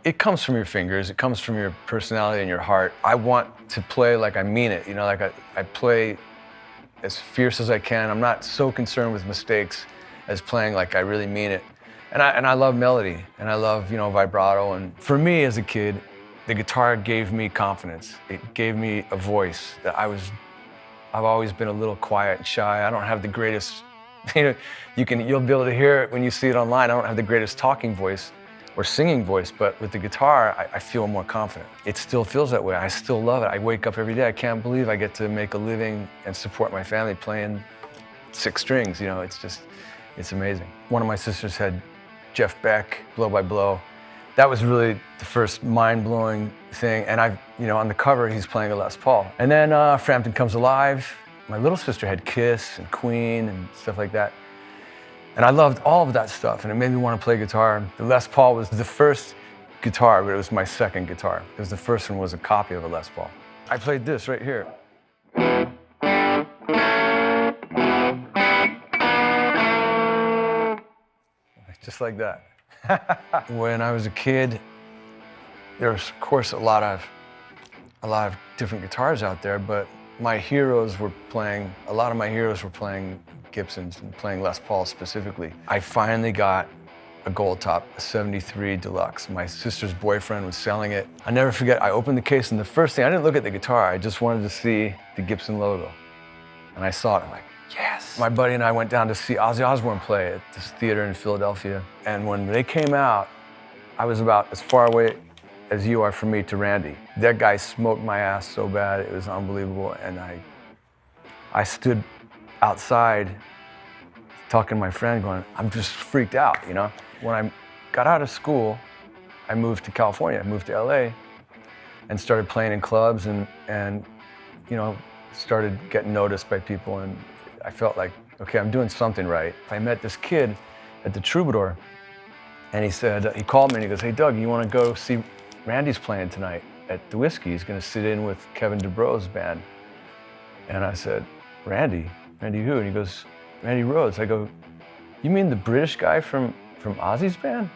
it comes from your fingers, it comes from your personality and your heart. I want to play like I mean it, you know, like I play as fierce as I can. I'm not so concerned with mistakes as playing like I really mean it. And I love melody, and I love, you know, vibrato. And for me as a kid, the guitar gave me confidence. It gave me a voice that I've always been a little quiet and shy. I don't have the greatest, you know, you'll be able to hear it when you see it online. I don't have the greatest talking voice or singing voice, but with the guitar, I feel more confident. It still feels that way. I still love it. I wake up every day. I can't believe I get to make a living and support my family playing 6 strings. You know, it's amazing. One of my sisters had Jeff Beck, Blow by Blow. That was really the first mind-blowing thing. And you know, on the cover, he's playing a Les Paul. And then Frampton Comes Alive. My little sister had Kiss and Queen and stuff like that. And I loved all of that stuff, and it made me want to play guitar. The Les Paul was the first guitar, but it was my second guitar. Because the first one was a copy of a Les Paul. I played this right here. Just like that. When I was a kid, there was, of course, a lot of different guitars out there, but a lot of my heroes were playing Gibsons and playing Les Paul specifically. I finally got a Gold Top, a 73 Deluxe. My sister's boyfriend was selling it. I never forget, I opened the case, and the first thing, I didn't look at the guitar, I just wanted to see the Gibson logo. And I saw it, I'm like, yes! My buddy and I went down to see Ozzy Osbourne play at this theater in Philadelphia. And when they came out, I was about as far away as you are from me to Randy. That guy smoked my ass so bad, it was unbelievable. And I stood outside talking to my friend going, I'm just freaked out, you know? When I got out of school, I moved to California, I moved to LA and started playing in clubs and you know, started getting noticed by people, and I felt like, okay, I'm doing something right. I met this kid at the Troubadour, and he called me and he goes, hey Doug, you wanna go see Randy's playing tonight at the Whiskey? He's gonna sit in with Kevin DuBro's band. And I said, Randy? Randy who? And he goes, Randy Rhoads. I go, you mean the British guy from Ozzy's band?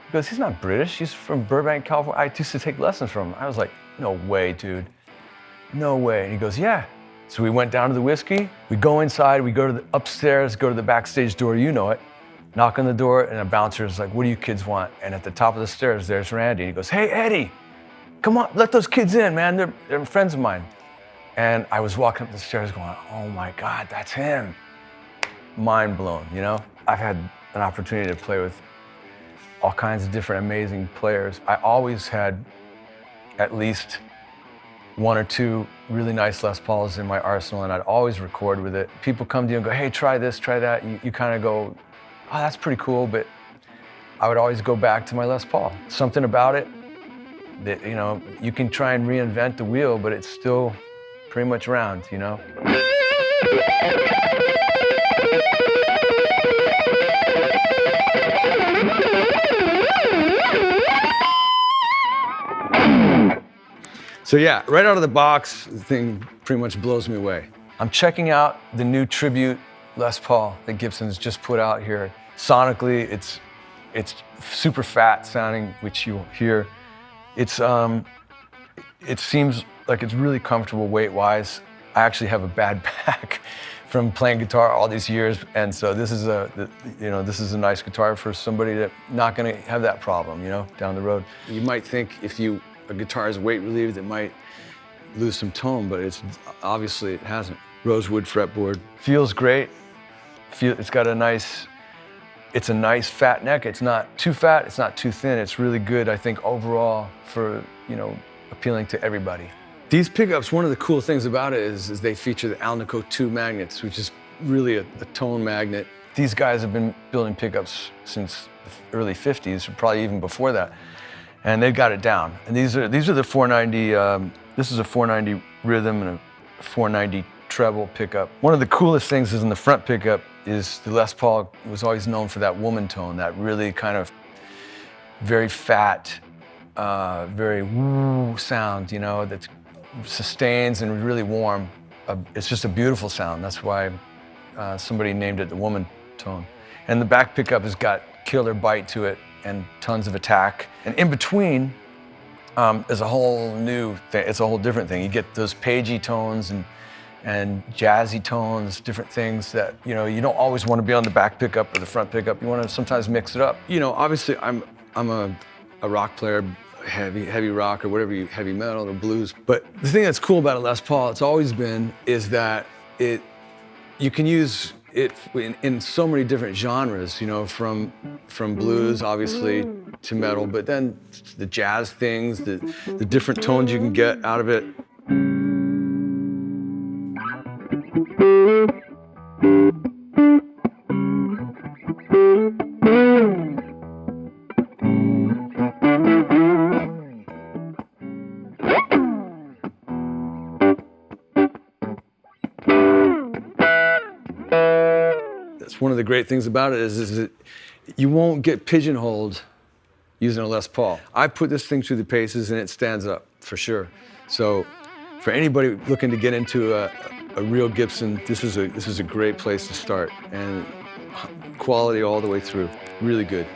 He goes, he's not British, he's from Burbank, California. I used to take lessons from him. I was like, no way, dude. No way. And he goes, yeah. So we went down to the Whiskey, we go inside, we go to the upstairs, go to the backstage door, you know it, knock on the door, and a bouncer's like, what do you kids want? And at the top of the stairs, there's Randy. And he goes, hey, Eddie, come on, let those kids in, man, they're friends of mine. And I was walking up the stairs going, oh my God, that's him. Mind blown, you know? I've had an opportunity to play with all kinds of different amazing players. I always had at least 1 or 2 really nice Les Pauls in my arsenal, and I'd always record with it. People come to you and go, hey, try this, try that. You kind of go, oh, that's pretty cool, but I would always go back to my Les Paul. Something about it that, you know, you can try and reinvent the wheel, but it's still pretty much round, you know? So yeah, right out of the box, the thing pretty much blows me away. I'm checking out the new tribute Les Paul that Gibson's just put out here. Sonically, it's super fat sounding, which you'll hear. It seems like it's really comfortable weight-wise. I actually have a bad back from playing guitar all these years, and so this is a nice guitar for somebody that's not going to have that problem, you know, down the road. You might think if a guitar is weight relieved, it might lose some tone, but obviously it hasn't. Rosewood fretboard. Feels great. It's got a nice fat neck. It's not too fat, it's not too thin. It's really good, I think, overall for, you know, appealing to everybody. These pickups, one of the cool things about it is they feature the Alnico 2 magnets, which is really a tone magnet. These guys have been building pickups since the early 50s, or probably even before that. And they've got it down. And these are the 490, this is a 490 rhythm and a 490 treble pickup. One of the coolest things is in the front pickup is the Les Paul was always known for that woman tone, that really kind of very fat, very woo sound, you know, that sustains and really warm. It's just a beautiful sound. That's why somebody named it the woman tone. And the back pickup has got killer bite to it. and tons of attack. And in between is a whole new thing. It's a whole different thing. You get those pagey tones and jazzy tones, different things that, you know, you don't always want to be on the back pickup or the front pickup. You want to sometimes mix it up. You know, obviously I'm a rock player, heavy rock or whatever, heavy metal or blues. But the thing that's cool about a Les Paul, it's always been, is that you can use it in so many different genres, you know, from blues, obviously, to metal, but then the jazz things, the different tones you can get out of it. That's one of the great things about it is that you won't get pigeonholed using a Les Paul. I put this thing through the paces and it stands up for sure. So for anybody looking to get into a real Gibson, this is a great place to start, and quality all the way through, really good.